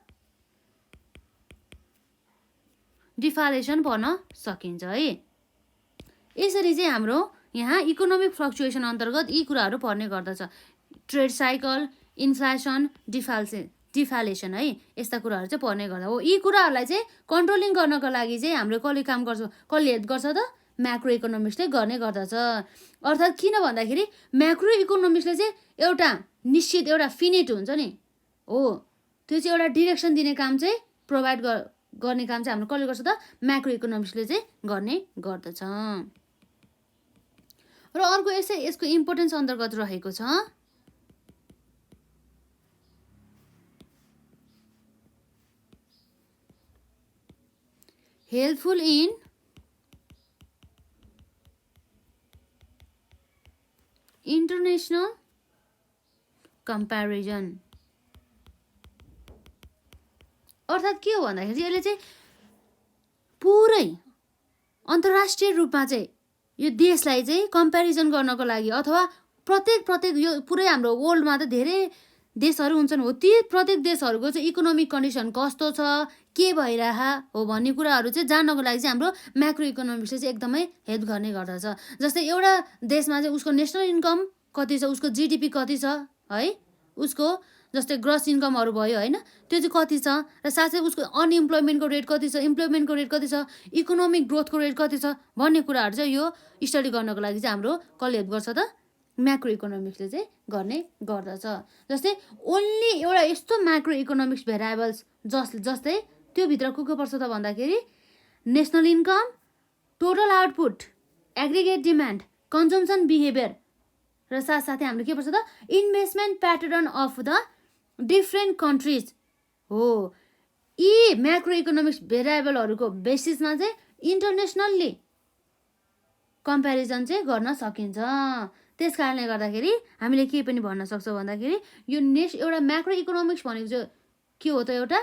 डिफालेसन पढ्न सकिन्छ है। यसरी चाहिँ हाम्रो यहाँ इकोनोमिक फ्लक्चुएसन अन्तर्गत यी कुराहरू पर्ने गर्दछ, ट्रेड साइकल, इन्फ्लेसन, डिफालेसन है, यस्ता कुराहरू चाहिँ पर्ने गर्छ। हो यी कुराहरूलाई चाहिँ कन्ट्रोलिङ गर्नको लागि चाहिँ हाम्रो कसले काम गर्छ, कसले हेल्प गर्छ त म्याक्रो इकोनोमिक्सले गर्ने गर्दछ। अर्थात् किन भन्दाखेरि म्याक्रो इकोनोमिक्सले चाहिँ एउटा निश्चित एउटा फिनिट हुन्छ नि, हो त्यो चाहिँ एउटा डिरेक्सन दिने काम चाहिँ प्रोभाइड गर्ने काम चाहिँ हाम्रो कसले गर्छ त म्याक्रो इकोनोमिक्सले चाहिँ गर्ने गर्दछ। र अर्को यसको इम्पोर्टेन्स अन्तर्गत रहेको छ हेल्पफुल इन international कम्प्यारिजन। अर्थात् के हो भन्दाखेरि चाहिँ यसले चाहिँ पुरै अन्तर्राष्ट्रिय रूपमा चाहिँ यो देशलाई चाहिँ कम्प्यारिजन गर्नको लागि अथवा प्रत्येक यो पुरै हाम्रो वर्ल्डमा त धेरै देशहरू हुन्छन्, हो ती प्रत्येक देशहरूको चाहिँ इकोनोमिक कन्डिसन कस्तो छ, के भइरह हो भन्ने कुराहरू चाहिँ जान्नको लागि चाहिँ हाम्रो म्याक्रो इकोनोमिक्सले चाहिँ एकदमै हेल्प गर्ने गर्दछ। जस्तै एउटा देशमा चाहिँ उसको नेसनल इन्कम कति छ, उसको जिडिपी कति छ है, उसको जस्तै ग्रस इन्कमहरू भयो होइन, त्यो चाहिँ कति छ, र साथै उसको अनइम्प्लोइमेन्टको रेट कति छ, इम्प्लोइमेन्टको रेट कति छ, इकोनोमिक ग्रोथको रेट कति छ भन्ने कुराहरू चाहिँ यो स्टडी गर्नको लागि चाहिँ हाम्रो कसले हेल्प गर्छ त, म्याक्रो इकोनोमिक्सले चाहिँ गर्ने गर्दछ। जस्तै ओन्ली एउटा यस्तो म्याक्रो इकोनोमिक्स भेरिएबल्स जस्तै त्योभित्र को पर्छ त भन्दाखेरि national income, total output, aggregate demand, consumption behaviour र साथसाथै हाम्रो के पर्छ त investment pattern of the different countries हो। यी म्याक्रो इकोनोमिक्स भेरिएबलहरूको बेसिसमा चाहिँ इन्टरनेसनल्ली कम्प्यारिजन चाहिँ गर्न सकिन्छ। त्यस कारणले गर्दाखेरि हामीले के पनि भन्न सक्छौँ भन्दाखेरि यो एउटा म्याक्रो इकोनोमिक्स भनेको चाहिँ के हो त, एउटा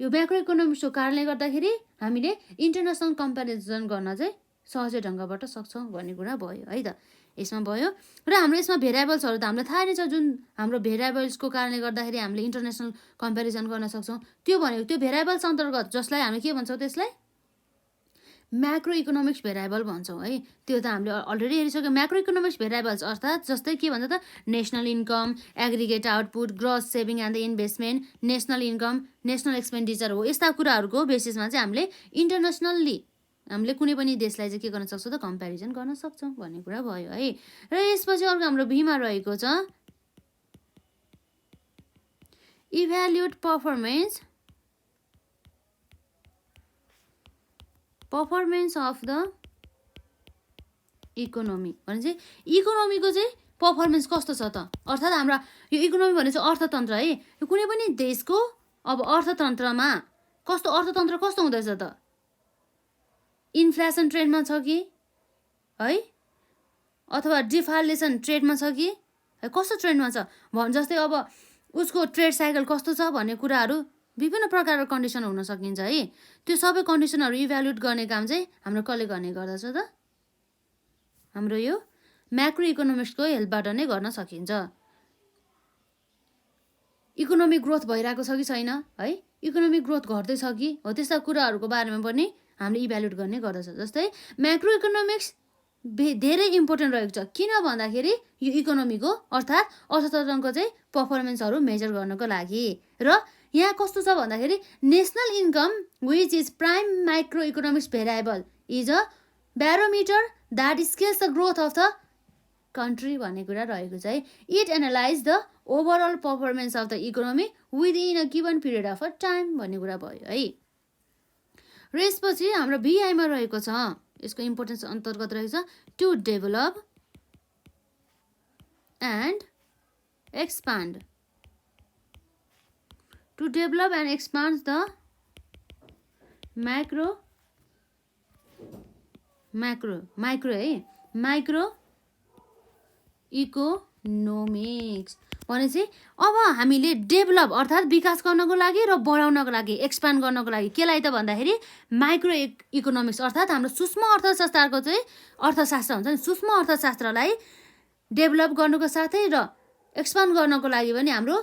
यो म्याक्रो इकोनोमिक्सको कारणले गर्दाखेरि हामीले इन्टरनेसनल कम्प्यारिजन गर्न चाहिँ सहजै ढङ्गबाट सक्छौँ भन्ने कुरा भयो है त, यसमा भयो। र हाम्रो यसमा भेरिएबल्सहरू त हामीलाई थाहा नै छ, जुन हाम्रो भेरिएबल्सको कारणले गर्दाखेरि हामीले इन्टरनेसनल कम्प्यारिजन गर्न सक्छौँ। त्यो भनेको त्यो भेरिएबल्स अन्तर्गत जसलाई हामी के भन्छौँ, त्यसलाई म्याक्रो इकोनोमिक्स भेरिएबल भन्छौँ है। त्यो त हामीले अलरेडी हेरिसक्यौँ। म्याक्रो इकोनोमिक्स भेरिएबल्स अर्थात् जस्तै के भन्छ त national income, aggregate output, gross saving and the investment, national income, national expenditure हो। यस्ता कुराहरूको बेसिसमा चाहिँ हामीले इन्टरनेसनल्ली हामीले कुनै पनि देशलाई चाहिँ के गर्न सक्छौँ त कम्प्यारिजन गर्न सक्छौँ भन्ने कुरा भयो है। र यसपछि अर्को हाम्रो बीमा रहेको छ evaluate performance of the economy भने चाहिँ इकोनोमीको चाहिँ पर्फर्मेन्स कस्तो छ त, अर्थात् हाम्रो यो इकोनोमी भने चाहिँ अर्थतन्त्र है। यो कुनै पनि देशको अब अर्थतन्त्रमा अर्थतन्त्र कस्तो हुँदैछ त, इन्फ्लेसन ट्रेन्डमा छ कि है, अथवा डिफालेसन ट्रेडमा छ कि कस्तो ट्रेन्डमा छ जस्तै अब उसको ट्रेड साइकल कस्तो छ भन्ने कुराहरू विभिन्न प्रकारको कन्डिसन हुन सकिन्छ है। त्यो सबै कन्डिसनहरू इभ्यालुएट गर्ने काम चाहिँ हाम्रो कसले गर्ने गर्दछ त, हाम्रो यो म्याक्रो इकोनोमिक्सको हेल्पबाट नै गर्न सकिन्छ। इकोनोमिक ग्रोथ भइरहेको छ कि छैन है, इकोनोमिक ग्रोथ घट्दैछ कि हो, त्यस्ता कुराहरूको बारेमा पनि हामीले इभ्यालुएट गर्ने गर्दछ। जस्तै म्याक्रो इकोनोमिक्स धेरै इम्पोर्टेन्ट रहेको छ, किन भन्दाखेरि यो इकोनोमीको अर्थात् अर्थतन्त्रको चाहिँ पर्फर्मेन्सहरू मेजर गर्नको लागि। र यहाँ कस्तो छ भन्दाखेरि national income which is prime micro economics variable is a barometer that scales the growth of the country भन्ने कुरा रहेको छ है। It analyse the overall performance of the economy within a given period of a time भन्ने कुरा भयो है। र यसपछि हाम्रो भिआईमा रहेको छ, यसको इम्पोर्टेन्स अन्तर्गत रहेको छ to develop and expand, to develop and expand the micro economics भनेपछि अब हामीले डेभलप अर्थात् विकास गर्नको लागि र बढाउनको लागि, एक्सपान्ड गर्नको लागि केलाई त भन्दाखेरि माइक्रो इकोनोमिक्स अर्थात् हाम्रो सूक्ष्म अर्थशास्त्रको चाहिँ अर्थशास्त्र हुन्छ नि, सूक्ष्म अर्थशास्त्रलाई डेभलप गर्नुको साथै र एक्सपान्ड गर्नको लागि पनि हाम्रो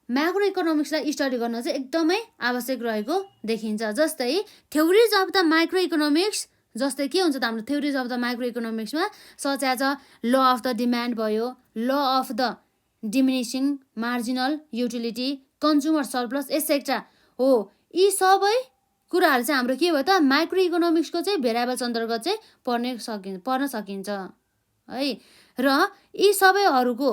म्याक्रो इकोनोमिक्सलाई स्टडी गर्न चाहिँ एकदमै आवश्यक रहेको देखिन्छ। जस्तै theories of the micro economics, जस्तै के हुन्छ त हाम्रो थ्योरिज अफ द माइक्रो इकोनोमिक्समा such as a law of the demand भयो, law of the diminishing marginal utility, consumer surplus etcetera हो। यी सबै कुराहरू चाहिँ हाम्रो के भयो त माइक्रो इकोनोमिक्सको चाहिँ भेरिएबल्स अन्तर्गत चाहिँ पर्न सकिन्छ है। र यी सबैहरूको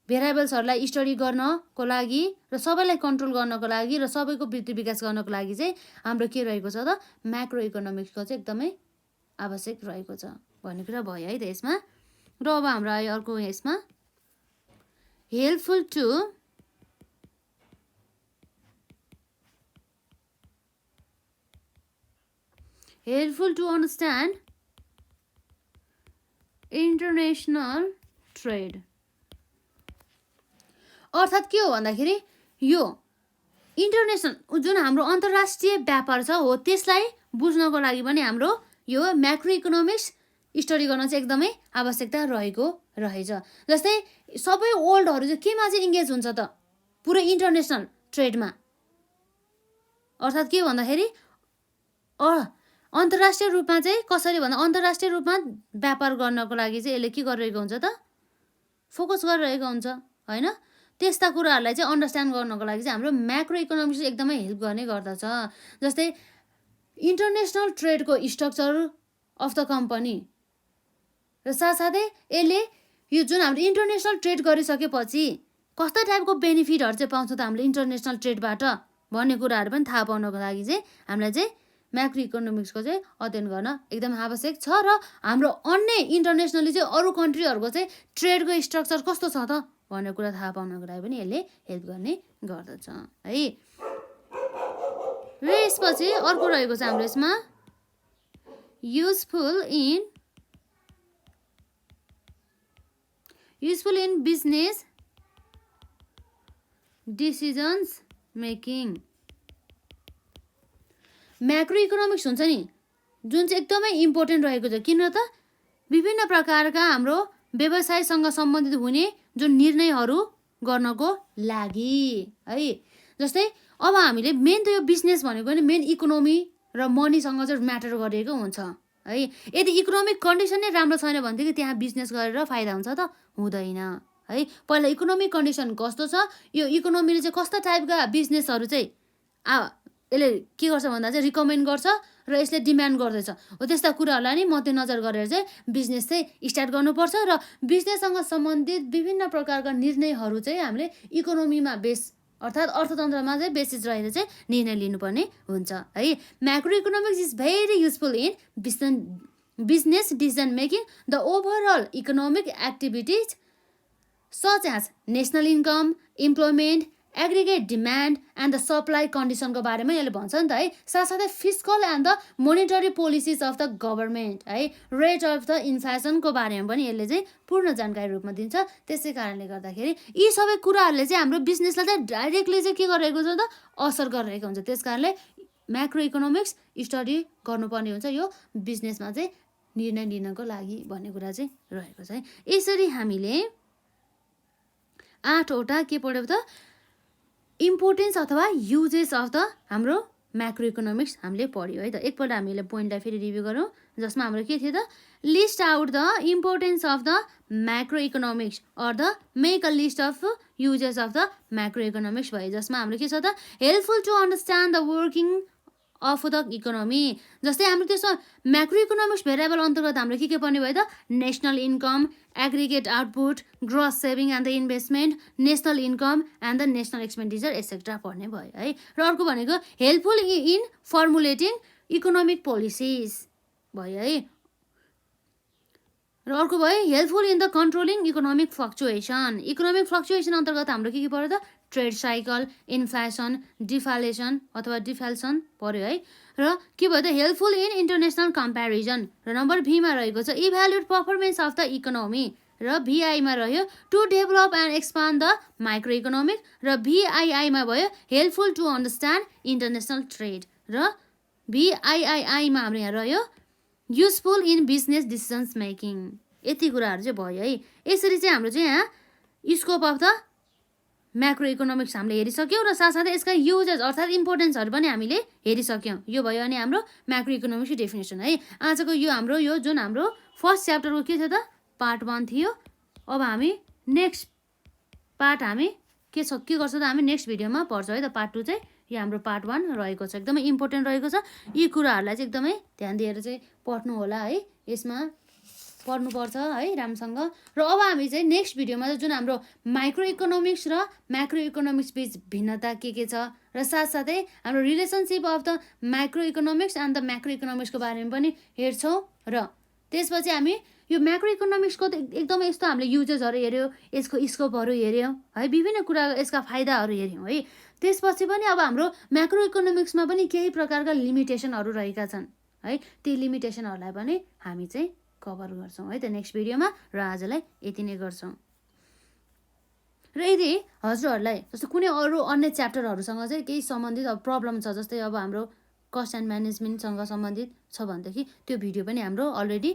भेरिएबल्सहरूलाई स्टडी गर्नको लागि र सबैलाई कन्ट्रोल गर्नको लागि र सबैको वृद्धि विकास गर्नको लागि चाहिँ हाम्रो के रहेको छ त म्याक्रो इकोनोमिक्सको चाहिँ एकदमै आवश्यक रहेको छ भन्ने कुरा भयो है त यसमा। र अब हाम्रो आयो अर्को यसमा helpful to understand international trade अर्थात् के हो भन्दाखेरि यो इन्टरनेसनल जुन हाम्रो अन्तर्राष्ट्रिय व्यापार छ हो त्यसलाई बुझ्नको लागि पनि हाम्रो यो म्याक्रो इकोनोमिक्स स्टडी गर्न चाहिँ एकदमै आवश्यकता रहेको रहेछ। जस्तै सबै वर्ल्डहरू चाहिँ केमा चाहिँ इङ्गेज हुन्छ त पुरै इन्टरनेसनल ट्रेडमा। अर्थात् के भन्दाखेरि अन्तर्राष्ट्रिय रूपमा चाहिँ कसरी भन्दा अन्तर्राष्ट्रिय रूपमा व्यापार गर्नको लागि चाहिँ यसले के गरिरहेको हुन्छ त फोकस गरिरहेको हुन्छ होइन। त्यस्ता कुराहरूलाई चाहिँ अन्डरस्ट्यान्ड गर्नको लागि चाहिँ हाम्रो म्याक्रो इकोनोमिक्स एकदमै हेल्प गर्ने गर्दछ। जस्तै इन्टरनेसनल ट्रेडको स्ट्रक्चर अफ द कम्पनी र साथसाथै यसले यो जुन हाम्रो इन्टरनेसनल ट्रेड गरिसकेपछि कस्ता टाइपको बेनिफिटहरू चाहिँ पाउँछ त हामीले इन्टरनेसनल ट्रेडबाट भन्ने कुराहरू पनि थाहा पाउनको लागि चाहिँ हामीलाई चाहिँ म्याक्रो इकोनोमिक्सको चाहिँ अध्ययन गर्न एकदम आवश्यक छ। र हाम्रो अन्य इन्टरनेसनली चाहिँ अरू कन्ट्रीहरूको चाहिँ ट्रेडको स्ट्रक्चर कस्तो छ त भन्ने कुरा थाहा पाउनको लागि पनि यसले हेल्प गर्ने गर्दछ है। र यसपछि अर्को रहेको छ हाम्रो यसमा useful in business decisions making. Macro economics हुन्छ नि जुन चाहिँ एकदमै इम्पोर्टेन्ट रहेको छ। किन त विभिन्न प्रकारका हाम्रो व्यवसायसँग सम्बन्धित हुने जुन निर्णयहरू गर्नको लागि है। जस्तै अब हामीले मेन त यो बिजनेस भनेको नि मेन इकोनोमी र मनीसँग चाहिँ म्याटर गरेको हुन्छ है। यदि इकोनोमिक कन्डिसन नै राम्रो छैन भनेदेखि त्यहाँ बिजनेस गरेर फाइदा हुन्छ त हुँदैन है। पहिला इकोनोमिक कन्डिसन कस्तो छ, यो इकोनोमीले चाहिँ कस्ता टाइपका बिजनेसहरू चाहिँ यसले के गर्छ भन्दा चाहिँ रिकमेन्ड गर्छ र यसले डिमान्ड गर्दैछ हो त्यस्ता कुराहरूलाई नि मध्यनजर गरेर चाहिँ बिजनेस चाहिँ स्टार्ट गर्नुपर्छ। र बिजनेससँग सम्बन्धित विभिन्न प्रकारका निर्णयहरू चाहिँ हामीले इकोनोमीमा अर्थात् अर्थतन्त्रमा चाहिँ बेसिस रहेर चाहिँ निर्णय लिनुपर्ने हुन्छ है। Macro economics is very useful in business decision making the overall economic activities such as national income, employment, aggregate demand and the supply कन्डिसनको बारेमा यसले भन्छ नि त है। साथसाथै fiscal and the monetary policies of the government है, रेट अफ द इन्फ्लेसनको बारेमा पनि यसले चाहिँ पूर्ण जानकारी रूपमा दिन्छ। त्यसै कारणले गर्दाखेरि यी सबै कुराहरूले चाहिँ हाम्रो बिजनेसलाई चाहिँ डाइरेक्टली चाहिँ के गरिरहेको छ त असर गरिरहेको हुन्छ। त्यस कारणले म्याक्रो इकोनोमिक्स स्टडी गर्नुपर्ने हुन्छ यो बिजनेसमा चाहिँ निर्णय लिनको लागि भन्ने कुरा चाहिँ रहेको छ है। यसरी हामीले 8वटा के पढ्यौँ त इम्पोर्टेन्स अथवा युजेस अफ द हाम्रो म्याक्रो इकोनोमिक्स हामीले पढ्यौँ है त। एकपल्ट हामीले पोइन्टलाई फेरि रिभ्यू गरौँ जसमा हाम्रो के थियो त list out the importance of the macro economics or the make a list of uses of the macro economics भयो। जसमा हाम्रो के छ त helpful to understand the working of the economy. जस्तै हाम्रो त्यसमा म्याक्रो इकोनोमिक्स भेरिएबल अन्तर्गत हाम्रो के पर्ने भयो त national income, aggregate output, gross saving and the investment, national income and the national expenditure etcetera पर्ने भयो है। र अर्को भनेको helpful in formulating economic policies भयो है। र अर्को भयो helpful in the controlling economic fluctuation. Economic fluctuation अन्तर्गत हाम्रो के पर्यो त ट्रेड साइकल, इन्फ्लेसन, डिफालेसन अथवा डिफाल्सन पर्यो है। र के भयो त हेल्पफुल इन इन्टरनेसनल कम्पेरिजन। र नम्बर भीमा रहेको छ evaluate performance of the economy. र भिआईमा रह्यो to develop and expand the micro economic. र भिआइआईमा भयो helpful to understand international trade. र भिआइआईमा हाम्रो यहाँ रह्यो useful in business decisions making. यति कुराहरू चाहिँ भयो है। यसरी चाहिँ हाम्रो चाहिँ यहाँ scope of the macro economics हामीले हेरिसक्यौँ र साथसाथै यसका युजेस अर्थात् इम्पोर्टेन्सहरू पनि हामीले हेरिसक्यौँ। यो भयो अनि हाम्रो म्याक्रो इकोनोमिक्सको डेफिनेसन है। आजको यो हाम्रो यो जुन हाम्रो फर्स्ट च्याप्टरको के थियो त पार्ट 1 थियो। अब हामी नेक्स्ट पार्ट हामी के गर्छौँ त हामी नेक्स्ट भिडियोमा पढ्छौँ है त। पार्ट 2 चाहिँ यो हाम्रो पार्ट 1 रहेको छ, एकदमै इम्पोर्टेन्ट रहेको छ। यी कुराहरूलाई चाहिँ एकदमै ध्यान दिएर चाहिँ पढ्नु होला है। यसमा पढ्नुपर्छ है राम्रोसँग। र अब हामी चाहिँ नेक्स्ट भिडियोमा जुन हाम्रो माइक्रो इकोनोमिक्स र म्याक्रो इकोनोमिक्स बिच भिन्नता के छ र साथसाथै हाम्रो relationship of the micro economics and the macro इकोनोमिक्सको बारेमा पनि हेर्छौँ। र त्यसपछि हामी यो म्याक्रो इकोनोमिक्सको एकदमै यस्तो हामीले युजेसहरू हेऱ्यौँ, यसको स्कोपहरू हेऱ्यौँ है, विभिन्न कुरा यसका फाइदाहरू हेऱ्यौँ है। त्यसपछि पनि अब हाम्रो म्याक्रो इकोनोमिक्समा पनि केही प्रकारका लिमिटेसनहरू रहेका छन् है। ती लिमिटेसनहरूलाई पनि हामी चाहिँ कभर गर्छौँ है त नेक्स्ट भिडियोमा। र आजलाई यति नै गर्छौँ। र यदि हजुरहरूलाई जस्तो कुनै अरू अन्य च्याप्टरहरूसँग चाहिँ केही सम्बन्धित अब प्रब्लम छ, जस्तै अब हाम्रो कस्ट एन्ड म्यानेजमेन्टसँग सम्बन्धित छ भनेदेखि त्यो भिडियो पनि हाम्रो अलरेडी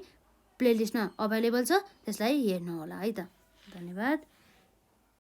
प्लेलिस्टमा अभाइलेबल छ, त्यसलाई हेर्नु होला है त। धन्यवाद।